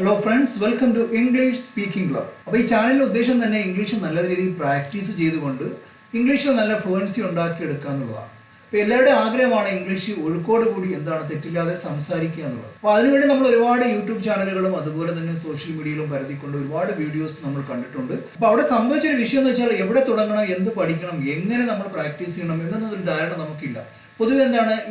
Hello friends, welcome to English speaking club. അപ്പോൾ ഈ ചാനലിൻ്റെ ഉദ്ദേശം തന്നെ ഇംഗ്ലീഷ് നല്ല രീതിയിൽ പ്രാക്ടീസ് ചെയ്തുകൊണ്ട് ഇംഗ്ലീഷിൽ നല്ല ഫ്ലുവൻസി ഉണ്ടാക്കിയെടുക്കുക എന്നുള്ളതാണ്. അപ്പോൾ എല്ലാവരുടെയും ആഗ്രഹമാണ് ഇംഗ്ലീഷ് ഒഴുക്കോട് കൂടി തെറ്റില്ലാതെ സംസാരിക്കുക എന്നുള്ളത്. അപ്പോൾ അതിനുവേണ്ടി നമ്മൾ ഒരുപാട് യൂട്യൂബ് ചാനലുകളും അതുപോലെ തന്നെ സോഷ്യൽ മീഡിയയിലും പരതിക്കൊണ്ട് ഒരുപാട് വീഡിയോസ് നമ്മൾ കണ്ടിട്ടുണ്ട്. അപ്പോൾ അവിടെ സംഭവിച്ചൊരു വിഷയം എന്ന് വെച്ചാൽ എവിടെ തുടങ്ങണം, എന്ത് പഠിക്കണം, എങ്ങനെ നമ്മൾ പ്രാക്ടീസ് ചെയ്യണം എന്നൊരു ധാരണ നമുക്കില്ല. പൊതുവെ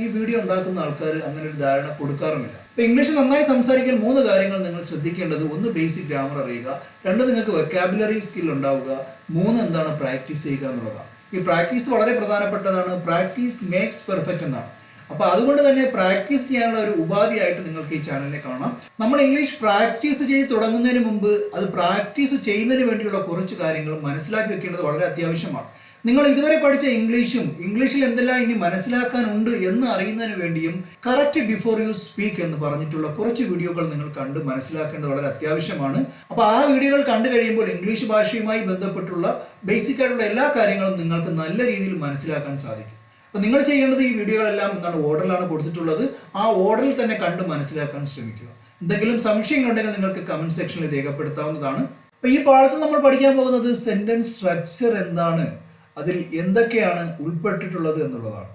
ഈ വീഡിയോ ഉണ്ടാക്കുന്ന ആൾക്കാർ അങ്ങനെ ഒരു ധാരണ കൊടുക്കാറുമില്ല. അപ്പോൾ ഇംഗ്ലീഷ് നന്നായി സംസാരിക്കാൻ 3 കാര്യങ്ങൾ നിങ്ങൾ ശ്രദ്ധിക്കേണ്ടത്: 1, ബേസിക് ഗ്രാമർ അറിയുക; 2, നിങ്ങൾക്ക് വെക്കാബുലറി സ്കിൽ ഉണ്ടാവുക; 3, പ്രാക്ടീസ് ചെയ്യുക എന്നുള്ളതാണ്. ഈ പ്രാക്ടീസ് വളരെ പ്രധാനപ്പെട്ടതാണ്. പ്രാക്ടീസ് മേക്സ് പെർഫെക്റ്റ് എന്നാണ്. അപ്പോൾ അതുകൊണ്ട് തന്നെ പ്രാക്ടീസ് ചെയ്യാനുള്ള ഒരു ഉപാധിയായിട്ട് നിങ്ങൾക്ക് ഈ ചാനലിനെ കാണാം. നമ്മൾ ഇംഗ്ലീഷ് പ്രാക്ടീസ് ചെയ്ത് തുടങ്ങുന്നതിന് മുമ്പ് അത് പ്രാക്ടീസ് ചെയ്യുന്നതിന് വേണ്ടിയുള്ള കുറച്ച് കാര്യങ്ങൾ മനസ്സിലാക്കി വെക്കേണ്ടത് വളരെ അത്യാവശ്യമാണ്. നിങ്ങൾ ഇതുവരെ പഠിച്ച ഇംഗ്ലീഷിൽ എന്തെല്ലാം ഇനി മനസ്സിലാക്കാനുണ്ട് എന്ന് അറിയുന്നതിന് വേണ്ടിയും കറക്റ്റ് ബിഫോർ യു സ്പീക്ക് എന്ന് പറഞ്ഞിട്ടുള്ള കുറച്ച് വീഡിയോകൾ നിങ്ങൾ കണ്ട് മനസ്സിലാക്കേണ്ടത് വളരെ അത്യാവശ്യമാണ്. അപ്പോൾ ആ വീഡിയോകൾ കണ്ടു കഴിയുമ്പോൾ ഇംഗ്ലീഷ് ഭാഷയുമായി ബന്ധപ്പെട്ടുള്ള ബേസിക് ആയിട്ടുള്ള എല്ലാ കാര്യങ്ങളും നിങ്ങൾക്ക് നല്ല രീതിയിൽ മനസ്സിലാക്കാൻ സാധിക്കും. അപ്പോൾ നിങ്ങൾ ചെയ്യേണ്ടത് ഈ വീഡിയോകളെല്ലാം ഓർഡറിലാണ് കൊടുത്തിട്ടുള്ളത്. ആ ഓർഡറിൽ തന്നെ കണ്ട് മനസ്സിലാക്കാൻ ശ്രമിക്കുക. എന്തെങ്കിലും സംശയങ്ങളുണ്ടെങ്കിൽ നിങ്ങൾക്ക് കമന്റ് സെക്ഷനിൽ രേഖപ്പെടുത്താവുന്നതാണ്. അപ്പോൾ ഈ പാഠത്തിൽ നമ്മൾ പഠിക്കാൻ പോകുന്നത് സെന്റൻസ് സ്ട്രക്ചർ എന്താണ്, അതിൽ എന്തൊക്കെയാണ് ഉൾപ്പെട്ടിട്ടുള്ളത് എന്നുള്ളതാണ്.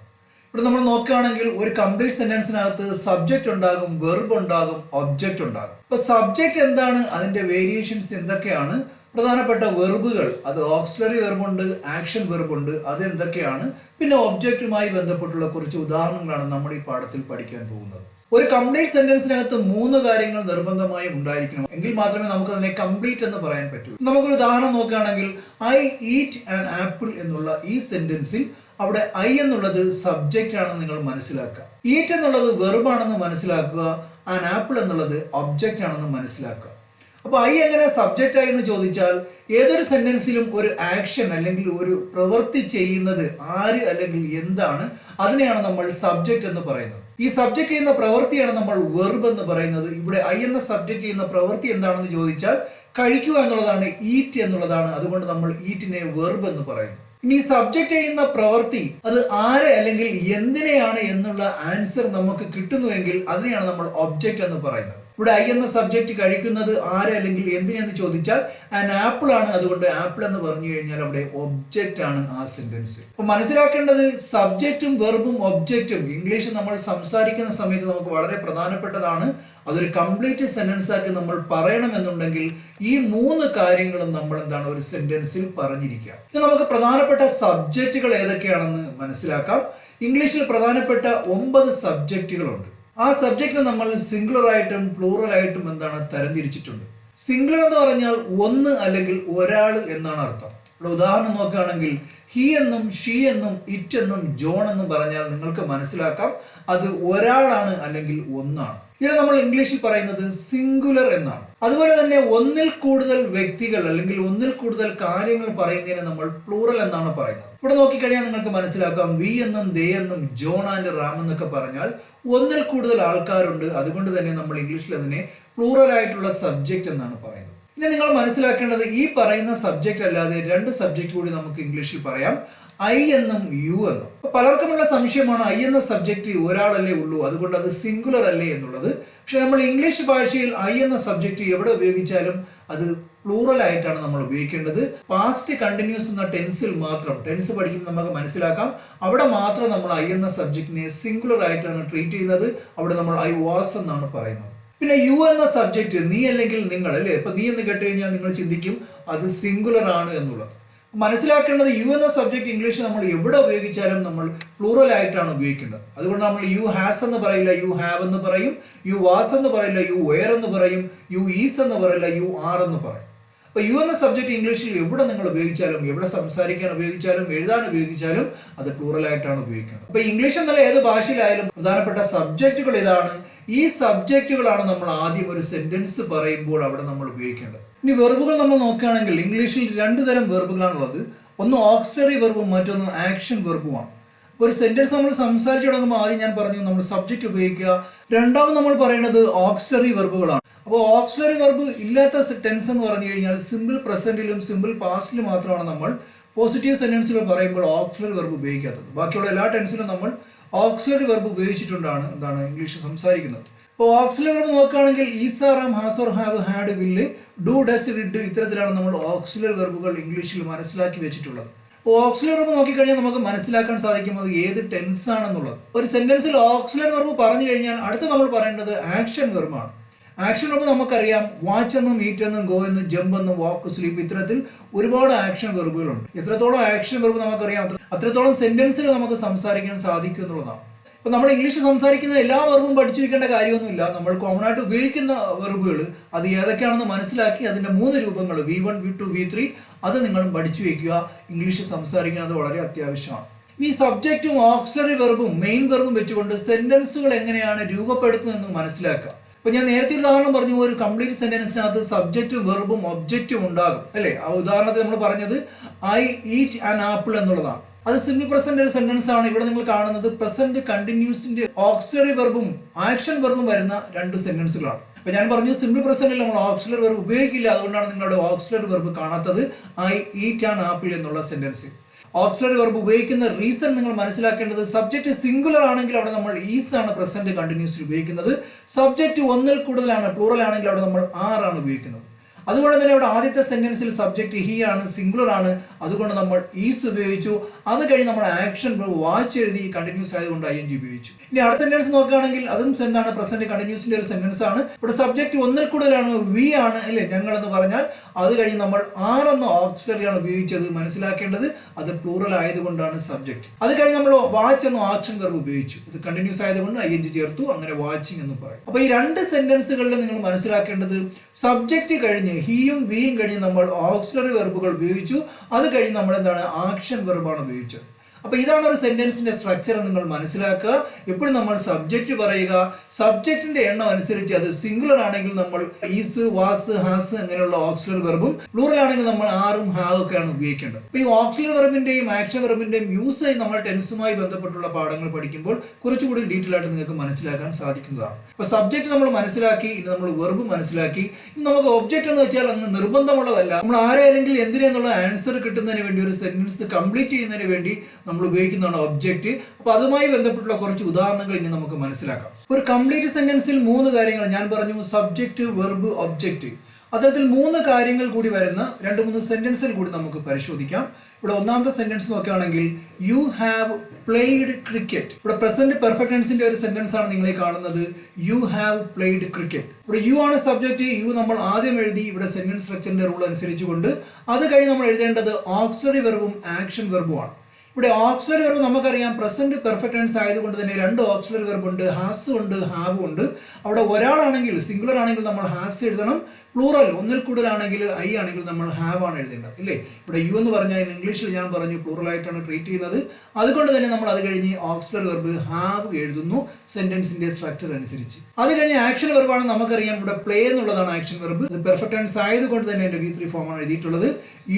ഇവിടെ നമ്മൾ നോക്കുകയാണെങ്കിൽ ഒരു കംപ്ലീറ്റ് സെന്റൻസിനകത്ത് സബ്ജക്റ്റ് ഉണ്ടാകും, വെർബ് ഉണ്ടാകും, ഒബ്ജക്റ്റ് ഉണ്ടാകും. ഇപ്പൊ സബ്ജക്റ്റ് എന്താണ്, അതിന്റെ വേരിയേഷൻസ് എന്തൊക്കെയാണ്, പ്രധാനപ്പെട്ട വെർബുകൾ, അത് ഓക്സിലറി വെർബുണ്ട്, ആക്ഷൻ വെർബുണ്ട്, അത് എന്തൊക്കെയാണ്, പിന്നെ ഒബ്ജക്റ്റുമായി ബന്ധപ്പെട്ടുള്ള കുറച്ച് ഉദാഹരണങ്ങളാണ് നമ്മൾ ഈ പാഠത്തിൽ പഠിക്കാൻ പോകുന്നത്. ഒരു കംപ്ലീറ്റ് സെന്റൻസിനകത്ത് 3 കാര്യങ്ങൾ നിർബന്ധമായും ഉണ്ടായിരിക്കണം. എങ്കിൽ മാത്രമേ നമുക്ക് അതിനെ കംപ്ലീറ്റ് എന്ന് പറയാൻ പറ്റൂ. നമുക്കൊരു ഉദാഹരണം നോക്കുകയാണെങ്കിൽ, ഐ ഈറ്റ് ആൻ ആപ്പിൾ എന്നുള്ള ഈ സെന്റൻസിൽ അവിടെ ഐ എന്നുള്ളത് സബ്ജക്റ്റ് ആണെന്ന് നിങ്ങൾ മനസ്സിലാക്കുക, ഈറ്റ് എന്നുള്ളത് വെർബ് ആണെന്ന് മനസ്സിലാക്കുക, ആൻ ആപ്പിൾ എന്നുള്ളത് ഒബ്ജക്റ്റ് ആണെന്ന് മനസ്സിലാക്കുക. അപ്പോൾ ഐ എങ്ങനെ സബ്ജക്റ്റ് ആയി എന്ന് ചോദിച്ചാൽ, ഏതൊരു സെന്റൻസിലും ഒരു ആക്ഷൻ അല്ലെങ്കിൽ ഒരു പ്രവൃത്തി ചെയ്യുന്നത് ആര് അല്ലെങ്കിൽ എന്താണ്, അതിനെയാണ് നമ്മൾ സബ്ജക്റ്റ് എന്ന് പറയുന്നത്. ഈ സബ്ജക്റ്റ് ചെയ്യുന്ന പ്രവൃത്തിയാണ് നമ്മൾ വെർബ് എന്ന് പറയുന്നത്. ഇവിടെ ഐ എന്ന സബ്ജക്റ്റ് ചെയ്യുന്ന പ്രവൃത്തി എന്താണെന്ന് ചോദിച്ചാൽ കഴിക്കുക എന്നുള്ളതാണ്, ഈറ്റ് എന്നുള്ളതാണ്. അതുകൊണ്ട് നമ്മൾ ഈറ്റിനെ വെർബ് എന്ന് പറയുന്നു. ഇനി സബ്ജക്റ്റ് ചെയ്യുന്ന പ്രവൃത്തി അത് ആരെ അല്ലെങ്കിൽ എന്തിനെയാണ് എന്നുള്ള ആൻസർ നമുക്ക് കിട്ടുന്നുവെങ്കിൽ അതിനെയാണ് നമ്മൾ ഒബ്ജക്റ്റ് എന്ന് പറയുന്നത്. ഇവിടെ ഐ എന്ന സബ്ജക്റ്റ് കഴിക്കുന്നത് ആരെ അല്ലെങ്കിൽ എന്തിനെന്ന് ചോദിച്ചാൽ ആൻ ആപ്പിൾ ആണ്. അതുകൊണ്ട് ആപ്പിൾ എന്ന് പറഞ്ഞു കഴിഞ്ഞാൽ അവിടെ ഒബ്ജക്റ്റ് ആണ് ആ സെന്റൻസ്. അപ്പൊ മനസ്സിലാക്കേണ്ടത് സബ്ജക്റ്റും വെർബും ഒബ്ജക്റ്റും ഇംഗ്ലീഷ് നമ്മൾ സംസാരിക്കുന്ന സമയത്ത് നമുക്ക് വളരെ പ്രധാനപ്പെട്ടതാണ്. അതൊരു കംപ്ലീറ്റ് സെന്റൻസ് ആക്കി നമ്മൾ പറയണമെന്നുണ്ടെങ്കിൽ ഈ 3 കാര്യങ്ങളും നമ്മൾ ഒരു സെന്റൻസിൽ പറഞ്ഞിരിക്കുക. ഇനി നമുക്ക് പ്രധാനപ്പെട്ട സബ്ജക്റ്റുകൾ ഏതൊക്കെയാണെന്ന് മനസ്സിലാക്കാം. ഇംഗ്ലീഷിൽ പ്രധാനപ്പെട്ട 9 സബ്ജക്റ്റുകളുണ്ട്. ആ സബ്ജക്റ്റിനെ നമ്മൾ സിംഗുലർ ആയിട്ടും പ്ലൂറൽ ആയിട്ടും തരംതിരിച്ചിട്ടുണ്ട്. സിംഗുലർ എന്ന് പറഞ്ഞാൽ ഒന്ന് അല്ലെങ്കിൽ ഒരാൾ എന്നാണ് അർത്ഥം. ഇവിടെ ഉദാഹരണം നോക്കുകയാണെങ്കിൽ, ഹി എന്നും ഷീ എന്നും ഇറ്റ് എന്നും ജോൺ എന്നും പറഞ്ഞാൽ നിങ്ങൾക്ക് മനസ്സിലാക്കാം അത് ഒരാളാണ് അല്ലെങ്കിൽ ഒന്നാണ്. ഇതിനെ നമ്മൾ ഇംഗ്ലീഷിൽ പറയുന്നത് സിംഗുലർ എന്നാണ്. അതുപോലെ തന്നെ ഒന്നിൽ കൂടുതൽ വ്യക്തികൾ അല്ലെങ്കിൽ ഒന്നിൽ കൂടുതൽ കാര്യങ്ങൾ പറയുന്നതിനെ നമ്മൾ പ്ലൂറൽ എന്നാണ് പറയുന്നത്. ഇവിടെ നോക്കിക്കഴിഞ്ഞാൽ നിങ്ങൾക്ക് മനസ്സിലാക്കാം, വി എന്നും ദേ എന്നും ജോൺ ആൻഡ് റാം എന്നൊക്കെ പറഞ്ഞാൽ ഒന്നിൽ കൂടുതൽ ആൾക്കാരുണ്ട്. അതുകൊണ്ട് തന്നെ നമ്മൾ ഇംഗ്ലീഷിൽ അതിനെ പ്ലൂറൽ ആയിട്ടുള്ള സബ്ജക്റ്റ് എന്നാണ് പറയുന്നത്. ഇനി നിങ്ങൾ മനസ്സിലാക്കേണ്ടത്, ഈ പറയുന്ന സബ്ജക്റ്റ് അല്ലാതെ 2 സബ്ജക്റ്റ് കൂടി നമുക്ക് ഇംഗ്ലീഷിൽ പറയാം, ഐ എന്നും യു എന്നും. പലർക്കുമുള്ള സംശയമാണ്, ഐ എന്ന സബ്ജക്റ്റ് ഒരാളല്ലേ ഉള്ളൂ, അതുകൊണ്ട് അത് സിംഗുലർ അല്ലേ എന്നുള്ളത്. പക്ഷെ നമ്മൾ ഇംഗ്ലീഷ് ഭാഷയിൽ ഐ എന്ന സബ്ജക്റ്റ് എവിടെ ഉപയോഗിച്ചാലും അത് പ്ലൂറൽ ആയിട്ടാണ് നമ്മൾ ഉപയോഗിക്കേണ്ടത്. പാസ്റ്റ് കണ്ടിന്യൂസ് എന്ന ടെൻസിൽ മാത്രം, ടെൻസ് പഠിക്കുമ്പോൾ നമുക്ക് മനസ്സിലാക്കാം, അവിടെ മാത്രം നമ്മൾ ഐ എന്ന സബ്ജക്റ്റിനെ സിംഗുലർ ആയിട്ടാണ് ട്രീറ്റ് ചെയ്യുന്നത്. അവിടെ നമ്മൾ ഐ വാസ് എന്നാണ് പറയുന്നത്. പിന്നെ യു എന്ന സബ്ജക്റ്റ്, നീ അല്ലെങ്കിൽ നിങ്ങൾ അല്ലേ. ഇപ്പൊ നീ എന്ന് കേട്ട് കഴിഞ്ഞാൽ നിങ്ങൾ ചിന്തിക്കും അത് സിംഗുലർ ആണ് എന്നുള്ളത്. മനസ്സിലാക്കേണ്ടത്, യു എന്ന സബ്ജക്റ്റ് ഇംഗ്ലീഷ് നമ്മൾ എവിടെ ഉപയോഗിച്ചാലും നമ്മൾ പ്ലൂറൽ ആയിട്ടാണ് ഉപയോഗിക്കേണ്ടത്. അതുകൊണ്ട് നമ്മൾ യു ഹാസ് എന്ന് പറയില്ല, യു ഹാവ് എന്ന് പറയും. യു വാസ് എന്ന് പറയില്ല, യു വെയർ എന്ന് പറയും. യു ഈസ് എന്ന് പറയില്ല, യു ആർ എന്ന് പറയും. അപ്പൊ യു എന്ന സബ്ജക്റ്റ് ഇംഗ്ലീഷിൽ എവിടെ നിങ്ങൾ ഉപയോഗിച്ചാലും, എവിടെ സംസാരിക്കാൻ ഉപയോഗിച്ചാലും, എഴുതാൻ ഉപയോഗിച്ചാലും അത് പ്ലൂറൽ ആയിട്ടാണ് ഉപയോഗിക്കുന്നത്. അപ്പൊ ഇംഗ്ലീഷ് എന്നല്ല ഏത് ഭാഷയിലായാലും പ്രധാനപ്പെട്ട സബ്ജക്റ്റുകൾ ഇതാണ്. ഈ സബ്ജക്റ്റുകളാണ് നമ്മൾ ആദ്യം ഒരു സെന്റൻസ് പറയുമ്പോൾ അവിടെ നമ്മൾ ഉപയോഗിക്കേണ്ടത്. ഇനി വെർബുകൾ നമ്മൾ നോക്കുകയാണെങ്കിൽ ഇംഗ്ലീഷിൽ 2 തരം വെർബുകളാണുള്ളത്. ഒന്ന് ഓക്സിലറി വെർബും മറ്റൊന്ന് ആക്ഷൻ വെർബുമാണ്. ഒരു സെന്റൻസ് നമ്മൾ സംസാരിച്ചു തുടങ്ങുമ്പോൾ ആദ്യം ഞാൻ പറഞ്ഞു നമ്മൾ സബ്ജക്റ്റ് ഉപയോഗിക്കുക. രണ്ടാമത് നമ്മൾ പറയുന്നത് ഓക്സിലറി വെർബുകളാണ്. അപ്പോൾ ഓക്സിലറി വെർബ് ഇല്ലാത്ത ടെൻസ് എന്ന് പറഞ്ഞു കഴിഞ്ഞാൽ സിമ്പിൾ പ്രസന്റിലും സിമ്പിൾ പാസ്റ്റിലും മാത്രമാണ് നമ്മൾ പോസിറ്റീവ് സെന്റൻസുകൾ പറയുമ്പോൾ ഓക്സിലറി വെർബ് ഉപയോഗിക്കാത്തത്. ബാക്കിയുള്ള എല്ലാ ടെൻസിലും നമ്മൾ ഓക്സിലറി വെർബ് ഉപയോഗിച്ചിട്ടുണ്ടാണ് ഇംഗ്ലീഷ് സംസാരിക്കുന്നത്. ഇപ്പോൾ ഓക്സിലറി വെർബ് നോക്കുകയാണെങ്കിൽ is are am has or have had will do does did ഇത്തരത്തിലാണ് നമ്മൾ ഓക്സിലറി വെർബുകൾ ഇംഗ്ലീഷിൽ മനസ്സിലാക്കി വെച്ചിട്ടുള്ളത്. അപ്പോൾ ഓക്സിലറി വെർബ് നോക്കിക്കഴിഞ്ഞാൽ നമുക്ക് മനസ്സിലാക്കാൻ സാധിക്കും അത് ഏത് ടെൻസ് ആണെന്നുള്ളത്. ഒരു സെന്റൻസിൽ ഓക്സിലറി വെർബ് പറഞ്ഞു കഴിഞ്ഞാൽ അടുത്ത നമ്മൾ പറയേണ്ടത് ആക്ഷൻ വെർബാണ്. ആക്ഷൻ വെർബ് നമുക്കറിയാം വാച്ച് എന്നും ഈറ്റ് എന്നും ഗോ എന്നും ജമ്പ് എന്നും വാക്ക് സ്ലീപ്പ് ഇത്തരത്തിൽ ഒരുപാട് ആക്ഷൻ വെർബുകളുണ്ട്. എത്രത്തോളം ആക്ഷൻ വെർബ് നമുക്കറിയാം അത്രത്തോളം സെന്റൻസിൽ നമുക്ക് സംസാരിക്കാൻ സാധിക്കും എന്നുള്ളതാണ്. ഇപ്പൊ നമ്മൾ ഇംഗ്ലീഷ് സംസാരിക്കുന്ന എല്ലാ വെർബും പഠിച്ചു വെക്കേണ്ട കാര്യമൊന്നുമില്ല. നമ്മൾ കോമൺ ആയിട്ട് ഉപയോഗിക്കുന്ന വെർബുകൾ അത് ഏതൊക്കെയാണെന്ന് മനസ്സിലാക്കി അതിന്റെ 3 രൂപങ്ങൾ V1, V2, V3 അത് നിങ്ങളും പഠിച്ചു വെക്കുക. ഇംഗ്ലീഷ് സംസാരിക്കുന്നത് വളരെ അത്യാവശ്യമാണ്. ഈ സബ്ജക്റ്റും ഓക്സിലറി വെർബും മെയിൻ വെർബും വെച്ചുകൊണ്ട് സെന്റൻസുകൾ എങ്ങനെയാണ് രൂപപ്പെടുത്തുന്നതെന്ന് മനസ്സിലാക്കുക. ഇപ്പൊ ഞാൻ നേരത്തെ ഉദാഹരണം പറഞ്ഞു, ഒരു കംപ്ലീറ്റ് സെന്റൻസിനകത്ത് സബ്ജക്റ്റും വെർബും ഒബ്ജക്റ്റും ഉണ്ടാകും അല്ലെ. ആ ഉദാഹരണത്തിൽ നമ്മൾ പറഞ്ഞത് ഐ ഈറ്റ് ആൻ ആപ്പിൾ എന്നുള്ളതാണ്. അത് സിമ്പിൾ പ്രസന്റ് ഒരു സെന്റൻസ് ആണ്. ഇവിടെ നിങ്ങൾ കാണുന്നത് പ്രസന്റ് കണ്ടിന്യൂസിന്റെ ഓക്സിലറി വെർബും ആക്ഷൻ വെർബും വരുന്ന 2 സെന്റൻസുകളാണ്. അപ്പൊ ഞാൻ പറഞ്ഞു സിമ്പിൾ പ്രസന്റിൽ നമ്മൾ ഓക്സിലറി വെർബ് ഉപയോഗിക്കില്ല, അതുകൊണ്ടാണ് നിങ്ങളുടെ ഓക്സിലറി വെർബ് കാണാത്തത്. ഐ ഈറ്റ് ആൻ ആപ്പിൾ എന്നുള്ള സെന്റൻസ്. ഓക്സിലറി വെർബ് ഉപയോഗിക്കുന്ന റീസൺ നിങ്ങൾ മനസ്സിലാക്കേണ്ടത് സബ്ജക്റ്റ് സിംഗുലർ ആണെങ്കിൽ അവിടെ നമ്മൾ ഈസ് ആണ് പ്രസന്റ് കണ്ടിന്യൂസിൽ ഉപയോഗിക്കുന്നത്. സബ്ജക്റ്റ് ഒന്നിൽ കൂടുതലാണ് പ്ലൂറൽ ആണെങ്കിൽ അവിടെ നമ്മൾ ആർ ആണ് ഉപയോഗിക്കുന്നത്. അതുകൊണ്ട് തന്നെ ഇവിടെ ആദ്യത്തെ സെന്റൻസിൽ സബ്ജക്റ്റ് ഹി ആണ്, സിംഗുലർ ആണ്, അതുകൊണ്ട് നമ്മൾ ഈസ് ഉപയോഗിച്ചു. അത് കഴിഞ്ഞ് നമ്മൾ ആക്ഷൻ വാച്ച് എഴുതി കണ്ടിന്യൂസ് ആയതുകൊണ്ട് ING ഉപയോഗിച്ചു. ഇനി അടുത്ത സെന്റൻസ് നോക്കുകയാണെങ്കിൽ അതും എന്താണ് പ്രസന്റ് കണ്ടിന്യൂസിന്റെ ഒരു സെന്റൻസ് ആണ്. ഇവിടെ സബ്ജക്റ്റ് ഒന്നിൽ കൂടുതലാണ്, വി ആണ് അല്ലെ ഞങ്ങൾ എന്ന് പറഞ്ഞാൽ. അത് കഴിഞ്ഞ് നമ്മൾ ആർ എന്ന ഓക്സിലറി ആണ് ഉപയോഗിച്ചത്. മനസ്സിലാക്കേണ്ടത് അത് പ്ലൂറൽ ആയതുകൊണ്ടാണ് സബ്ജക്റ്റ്. അത് കഴിഞ്ഞ് നമ്മൾ വാച്ച് എന്ന ആക്ഷൻ വെർബ് ഉപയോഗിച്ചു. ഇത് കണ്ടിന്യൂസ് ആയതുകൊണ്ട് ING ചേർത്തു, അങ്ങനെ വാച്ചിങ് എന്ന് പറയും. അപ്പൊ ഈ 2 സെന്റൻസുകളിൽ നിങ്ങൾ മനസ്സിലാക്കേണ്ടത് സബ്ജക്റ്റ് കഴിഞ്ഞ് ഹീയും വിയും കഴിഞ്ഞ് നമ്മൾ ഓക്സിലറി വെർബുകൾ ഉപയോഗിച്ചു. അത് കഴിഞ്ഞ് നമ്മൾ എന്താണ് ആക്ഷൻ വെർബാണ് ഉപയോഗിച്ചത്. അപ്പൊ ഇതാണ് ഒരു സെന്റൻസിന്റെ സ്ട്രക്ചർ നിങ്ങൾ മനസ്സിലാക്കുക. എപ്പോഴും നമ്മൾ സബ്ജക്റ്റ് പറയുക, സബ്ജക്റ്റിന്റെ എണ്ണം അനുസരിച്ച് അത് സിംഗുലർ ആണെങ്കിൽ നമ്മൾ ഈസ്, വാസ്, ഹാസ് അങ്ങനെയുള്ള ഓക്സിലറി വെർബും, പ്ലൂറൽ ആണെങ്കിൽ നമ്മൾ ആറും ഹാവും ഒക്കെയാണ് ഉപയോഗിക്കേണ്ടത്. അപ്പൊ ഈ ഓക്സിലറി വെർബിന്റെയും ആക്ഷൻ വെർബിന്റെയും യൂസ് നമ്മൾ ടെൻസുമായി ബന്ധപ്പെട്ടുള്ള പാഠങ്ങൾ പഠിക്കുമ്പോൾ കുറച്ചുകൂടി ഡീറ്റെയിൽ ആയിട്ട് നിങ്ങൾക്ക് മനസ്സിലാക്കാൻ സാധിക്കുന്നതാണ്. അപ്പൊ സബ്ജക്റ്റ് നമ്മൾ മനസ്സിലാക്കി, ഇനി നമ്മൾ വെർബ് മനസ്സിലാക്കി. ഇനി നമുക്ക് ഒബ്ജക്റ്റ് എന്ന് വെച്ചാൽ അങ്ങ് നിർബന്ധമുള്ളതല്ല. നമ്മൾ ആരെ അല്ലെങ്കിൽ എന്തിനെന്നുള്ള ആൻസർ കിട്ടുന്നതിന് വേണ്ടി, ഒരു സെന്റൻസ് കംപ്ലീറ്റ് ചെയ്യുന്നതിന് വേണ്ടി നമ്മൾ ഉപയോഗിക്കുന്നതാണ് ഒബ്ജക്റ്റ്. അപ്പൊ അതുമായി ബന്ധപ്പെട്ടുള്ള കുറച്ച് ഉദാഹരണങ്ങൾ ഇനി നമുക്ക് മനസ്സിലാക്കാം. ഒരു കംപ്ലീറ്റ് സെന്റൻസിൽ 3 കാര്യങ്ങൾ ഞാൻ പറഞ്ഞു, സബ്ജക്റ്റ്, വെർബ്, ഒബ്ജക്റ്റ്. അത്തരത്തിൽ 3 കാര്യങ്ങൾ കൂടി വരുന്ന 2-3 സെന്റൻസിൽ കൂടി നമുക്ക് പരിശോധിക്കാം. ഇവിടെ ഒന്നാമത്തെ സെന്റൻസ് നോക്കുകയാണെങ്കിൽ യു ഹാവ് പ്ലേഡ് ക്രിക്കറ്റ്. ഇവിടെ പ്രസന്റ് പെർഫെക്റ്റ് ടെൻസിന്റെ ഒരു സെന്റൻസ് ആണ് നിങ്ങളെ കാണുന്നത്. You have played cricket. ഇവിടെ യു ആണ് സബ്ജക്റ്റ്. യു നമ്മൾ ആദ്യം എഴുതി ഇവിടെ സെന്റൻസ് സ്ട്രക്ചറിന്റെ റൂൾ അനുസരിച്ചുകൊണ്ട്. അത് കഴിഞ്ഞ് നമ്മൾ എഴുതേണ്ടത് ഓക്സിലറി വെർബും ആക്ഷൻ വെർബും ആണ്. ഇവിടെ ഓക്സിലറി വെർബ് നമുക്കറിയാം പ്രസന്റ് പെർഫെക്റ്റ് ടെൻസ് ആയതുകൊണ്ട് തന്നെ 2 ഓക്സിലറി വെർബ് ഉണ്ട്, ഹാസ് ഉണ്ട്, ഹാവ് ഉണ്ട്. അവിടെ ഒരാളാണെങ്കിൽ സിംഗുലർ ആണെങ്കിൽ നമ്മൾ ഹാസ് എഴുതണം, പ്ലൂറൽ ഒന്നിൽ കൂടുതലാണെങ്കിൽ ഐ ആണെങ്കിൽ നമ്മൾ ഹാവ് ആണ് എഴുതേണ്ടത് ഇല്ലേ. ഇവിടെ യു എന്ന് പറഞ്ഞാൽ ഇംഗ്ലീഷിൽ ഞാൻ പറഞ്ഞു പ്ലൂറൽ ആയിട്ടാണ് ട്രീറ്റ് ചെയ്യുന്നത്. അതുകൊണ്ട് തന്നെ നമ്മൾ അത് കഴിഞ്ഞ് ഓക്സിലറി വെർബ് ഹാവ് എഴുതുന്നു സെന്റൻസിന്റെ സ്ട്രക്ചർ അനുസരിച്ച്. അത് കഴിഞ്ഞ് ആക്ഷൻ വെർബാണ് നമുക്കറിയാം. ഇവിടെ പ്ലേ എന്നുള്ളതാണ് ആക്ഷൻ വെർബ്. ഇത് പെർഫെക്റ്റ് ടെൻസ് ആയതുകൊണ്ട് തന്നെ എന്റെ V3 ഫോമാണ് എഴുതിയിട്ടുള്ളത്.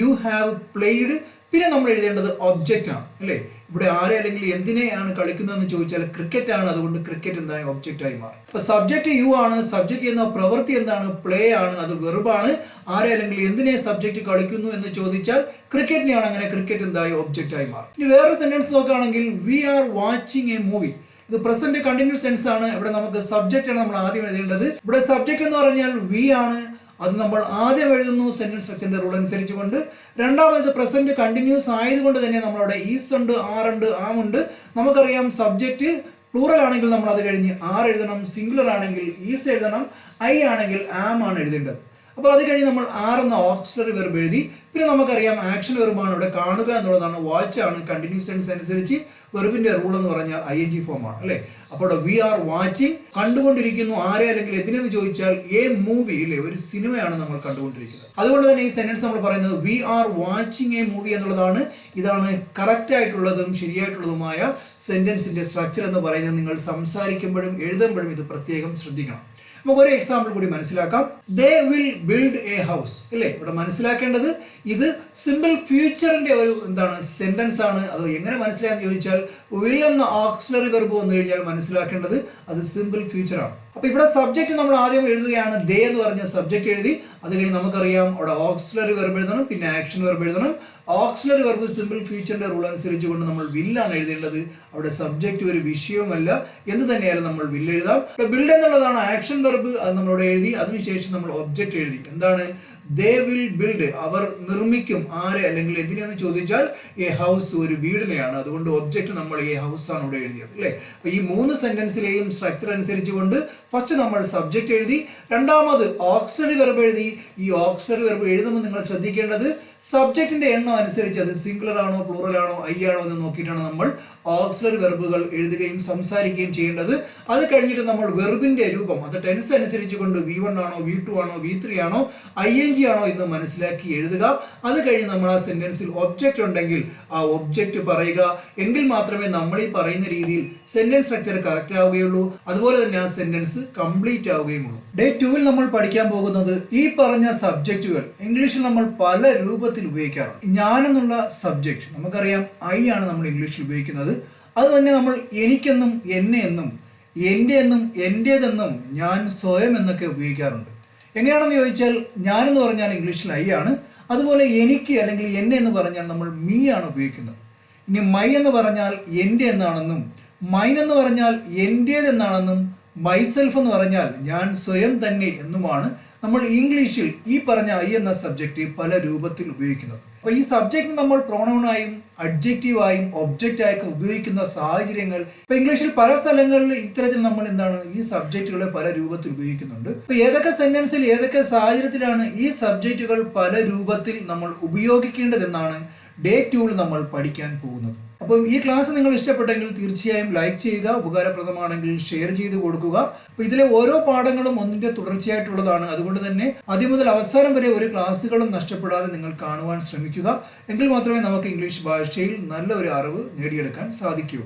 You have played. പിന്നെ നമ്മൾ എഴുതേണ്ടത് ഒബ്ജക്റ്റ് ആണ് അല്ലേ. ഇവിടെ ആരെ അല്ലെങ്കിൽ എന്തിനെയാണ് കളിക്കുന്നതെന്ന് ചോദിച്ചാൽ ക്രിക്കറ്റ് ആണ്, അതുകൊണ്ട് ക്രിക്കറ്റ് എന്തായി ഒബ്ജക്റ്റ് ആയി മാറി. അപ്പൊ സബ്ജക്റ്റ് യു ആണ്, സബ്ജക്റ്റ് ചെയ്യുന്ന പ്രവൃത്തി എന്താണ്, പ്ലേ ആണ്, അത് വെർബാണ്. ആരെ അല്ലെങ്കിൽ എന്തിനെ സബ്ജക്റ്റ് കളിക്കുന്നു എന്ന് ചോദിച്ചാൽ ക്രിക്കറ്റിനെയാണ്, അങ്ങനെ ക്രിക്കറ്റ് എന്തായി ഒബ്ജക്റ്റ് ആയി മാറി. ഇനി വേറെ സെന്റൻസ് നോക്കുകയാണെങ്കിൽ we are watching a movie. ഇത് പ്രസന്റ് കണ്ടിന്യൂസ് ടെൻസ് ആണ്. ഇവിടെ നമുക്ക് സബ്ജക്റ്റ് ആണ് നമ്മൾ ആദ്യം എഴുതേണ്ടത്. ഇവിടെ സബ്ജക്റ്റ് എന്ന് പറഞ്ഞാൽ വി ആണ്, അത് നമ്മൾ ആദ്യം എഴുതുന്നു സെന്റൻസ് സ്ട്രക്ചറിന്റെ റൂൾ അനുസരിച്ചുകൊണ്ട്. രണ്ടാമത് പ്രസന്റ് കണ്ടിന്യൂസ് ആയതുകൊണ്ട് തന്നെ നമ്മളവിടെ ഈസ് ഉണ്ട്, ആർ ഉണ്ട്, ആം ഉണ്ട്. നമുക്കറിയാം സബ്ജക്റ്റ് പ്ലൂറൽ ആണെങ്കിൽ നമ്മൾ അത് കഴിഞ്ഞ് ആർ എഴുതണം, സിംഗുലർ ആണെങ്കിൽ ഈസ് എഴുതണം, ഐ ആണെങ്കിൽ ആം ആണ് എഴുതേണ്ടത്. അപ്പോൾ അത് കഴിഞ്ഞ് നമ്മൾ ആർ എന്ന ഓക്സിലറി വെർബ് എഴുതി. പിന്നെ നമുക്കറിയാം ആക്ഷൻ വെർബാണ് ഇവിടെ കാണുക എന്നുള്ളതാണ്, വാച്ച് ആണ്. കണ്ടിന്യൂസ് ടെൻസ് അനുസരിച്ച് വെർബിന്റെ റൂൾ എന്ന് പറഞ്ഞാൽ ING ഫോം ആണ് അല്ലെ. അപ്പോൾ വി ആർ വാച്ചിങ്, കണ്ടുകൊണ്ടിരിക്കുന്നു. ആരെ അല്ലെങ്കിൽ എന്തിനെന്ന് ചോദിച്ചാൽ എ മൂവി ഇല്ലേ, ഒരു സിനിമയാണ് നമ്മൾ കണ്ടുകൊണ്ടിരിക്കുന്നത്. അതുകൊണ്ട് തന്നെ ഈ സെന്റൻസ് നമ്മൾ പറയുന്നത് we are watching a movie എന്നുള്ളതാണ്. ഇതാണ് കറക്റ്റ് ആയിട്ടുള്ളതും ശരിയായിട്ടുള്ളതുമായ സെന്റൻസിന്റെ സ്ട്രക്ചർ എന്ന് പറയുന്നത്. നിങ്ങൾ സംസാരിക്കുമ്പോഴും എഴുതുമ്പോഴും ഇത് പ്രത്യേകം ശ്രദ്ധിക്കണം. നമുക്ക് ഒരു എക്സാമ്പിൾ കൂടി മനസ്സിലാക്കാം. They will build A house അല്ലേ. ഇവിടെ മനസ്സിലാക്കേണ്ടത് ഇത് സിമ്പിൾ ഫ്യൂച്ചറിന്റെ ഒരു എന്താണ് സെന്റൻസ് ആണ്. അത് എങ്ങനെ മനസ്സിലായെന്ന് ചോദിച്ചാൽ വിൽ എന്ന ഓക്സിലറി വെർബ് വന്നു കഴിഞ്ഞാൽ മനസ്സിലാക്കേണ്ടത് അത് സിമ്പിൾ ഫ്യൂച്ചർ ആണ്. അപ്പോൾ ഇവിടെ സബ്ജക്റ്റ് നമ്മൾ ആദ്യം എഴുതുകയാണ്. ദേ എന്ന് പറഞ്ഞ സബ്ജക്റ്റ് എഴുതി. അത് കഴിഞ്ഞ് നമുക്കറിയാം അവിടെ ഓക്സിലറി വെർബ് എഴുതണം, പിന്നെ ആക്ഷൻ വെർബ് എഴുതണം. ഓക്സിലറി വെർബ് സിമ്പിൾ ഫ്യൂച്ചറിന്റെ റൂൾ അനുസരിച്ച് കൊണ്ട് നമ്മൾ വില്ലാണ് എഴുതേണ്ടത്. അവിടെ സബ്ജക്റ്റ് ഒരു വിഷയവുമല്ല, എന്ത് തന്നെയായാലും നമ്മൾ വില്ല് എഴുതാം. ബിൽഡ് എന്നുള്ളതാണ് ആക്ഷൻ വെർബ്, അത് നമ്മളോട് എഴുതി. അതിനുശേഷം നമ്മൾ ഒബ്ജക്റ്റ് എഴുതി. എന്താണ്? ദേ വിൽ ബിൽഡ്, അവർ നിർമ്മിക്കും. ആരെ അല്ലെങ്കിൽ എന്തിനെന്ന് ചോദിച്ചാൽ എ ഹൗസ്, ഒരു വീടിനെയാണ്. അതുകൊണ്ട് ഒബ്ജക്റ്റ് നമ്മൾ എ ഹൗസ് ആണ് ഇവിടെ എഴുതിയത് അല്ലേ. അപ്പൊ ഈ 3 സെന്റൻസിലെയും സ്ട്രക്ചർ അനുസരിച്ച് കൊണ്ട് ഫസ്റ്റ് നമ്മൾ സബ്ജക്റ്റ് എഴുതി, രണ്ടാമത് ഓക്സിലറി വെർബ് എഴുതി. ഈ ഓക്സിലറി വെർബ് എഴുതുമ്പോൾ നിങ്ങൾ ശ്രദ്ധിക്കേണ്ടത് സബ്ജക്റ്റിന്റെ എണ്ണം അനുസരിച്ച് അത് സിംഗുലർ ആണോ പ്ലൂറൽ ആണോ ഐ ആണോ എന്ന് നോക്കിയിട്ടാണ് നമ്മൾ ഓക്സിലറി വെർബുകൾ എഴുതുകയും സംസാരിക്കുകയും ചെയ്യേണ്ടത്. അത് കഴിഞ്ഞിട്ട് നമ്മൾ വെർബിന്റെ രൂപം, അത് ടെൻസ് അനുസരിച്ച് കൊണ്ട് V1 ആണോ V2 ആണോ V3 ആണോ ING ആണോ എന്ന് മനസ്സിലാക്കി എഴുതുക. അത് കഴിഞ്ഞ് നമ്മൾ ആ സെന്റൻസിൽ ഒബ്ജക്റ്റ് ഉണ്ടെങ്കിൽ ആ ഒബ്ജക്റ്റ് പറയുക. എങ്കിൽ മാത്രമേ നമ്മൾ ഈ പറയുന്ന രീതിയിൽ സെന്റൻസ് സ്ട്രക്ചർ കറക്റ്റ് ആവുകയുള്ളൂ. അതുപോലെ തന്നെ ആ സെന്റൻസ് കംപ്ലീറ്റ് ആവുകയുമുള്ളൂ. ഡേ 2 നമ്മൾ പഠിക്കാൻ പോകുന്നത് ഈ പറഞ്ഞ സബ്ജക്റ്റുകൾ ഇംഗ്ലീഷിൽ നമ്മൾ പല രൂപത്തിൽ ഉപയോഗിക്കാറുണ്ട്. ഞാൻ എന്നുള്ള സബ്ജക്റ്റ് നമുക്കറിയാം ഐ ആണ് നമ്മൾ ഇംഗ്ലീഷിൽ ഉപയോഗിക്കുന്നത്. അത് തന്നെ നമ്മൾ എനിക്കെന്നും എന്നെ എന്നും എൻ്റെ എന്നും എൻ്റേതെന്നും ഞാൻ സ്വയം എന്നൊക്കെ ഉപയോഗിക്കാറുണ്ട്. എങ്ങനെയാണെന്ന് ചോദിച്ചാൽ ഞാൻ എന്ന് പറഞ്ഞാൽ ഇംഗ്ലീഷിൽ ഐ ആണ്. അതുപോലെ എനിക്ക് അല്ലെങ്കിൽ എന്നെ എന്ന് പറഞ്ഞാൽ നമ്മൾ മീ ആണ് ഉപയോഗിക്കുന്നത്. ഇനി മൈ എന്ന് പറഞ്ഞാൽ എൻ്റെ എന്നാണെന്നും മൈൻ എന്ന് പറഞ്ഞാൽ എൻ്റേതെന്നാണെന്നും മൈസെൽഫ് എന്ന് പറഞ്ഞാൽ ഞാൻ സ്വയം തന്നെ എന്നുമാണ് നമ്മൾ ഇംഗ്ലീഷിൽ ഈ പറഞ്ഞ ഐ എന്ന സബ്ജക്റ്റ് പല രൂപത്തിൽ ഉപയോഗിക്കുന്നത്. അപ്പൊ ഈ സബ്ജക്റ്റ് നമ്മൾ പ്രോണൗണായും അഡ്ജക്റ്റീവായും ഒബ്ജക്റ്റായൊക്കെ ഉപയോഗിക്കുന്ന സാഹചര്യങ്ങൾ ഇപ്പൊ ഇംഗ്ലീഷിൽ പല സ്ഥലങ്ങളിൽ ഇത്തരത്തിൽ നമ്മൾ എന്താണ് ഈ സബ്ജക്റ്റുകളെ പല രൂപത്തിൽ ഉപയോഗിക്കുന്നുണ്ട്. അപ്പൊ ഏതൊക്കെ സെന്റൻസിൽ ഏതൊക്കെ സാഹചര്യത്തിലാണ് ഈ സബ്ജക്റ്റുകൾ പല രൂപത്തിൽ നമ്മൾ ഉപയോഗിക്കേണ്ടതെന്നാണ് ഡേ 2 നമ്മൾ പഠിക്കാൻ പോകുന്നത്. അപ്പം ഈ ക്ലാസ് നിങ്ങൾ ഇഷ്ടപ്പെട്ടെങ്കിൽ തീർച്ചയായും ലൈക്ക് ചെയ്യുക, ഉപകാരപ്രദമാണെങ്കിൽ ഷെയർ ചെയ്ത് കൊടുക്കുക. അപ്പോൾ ഇതിലെ ഓരോ പാഠങ്ങളും ഒന്നിന്റെ തുടർച്ചയായിട്ടുള്ളതാണ്. അതുകൊണ്ട് തന്നെ ആദ്യം മുതൽ അവസാനം വരെ ഒരു ക്ലാസ്സുകളും നഷ്ടപ്പെടാതെ നിങ്ങൾ കാണുവാൻ ശ്രമിക്കുക. എങ്കിൽ മാത്രമേ നമുക്ക് ഇംഗ്ലീഷ് ഭാഷയിൽ നല്ല ഒരു അറിവ് നേടിയെടുക്കാൻ സാധിക്കൂ.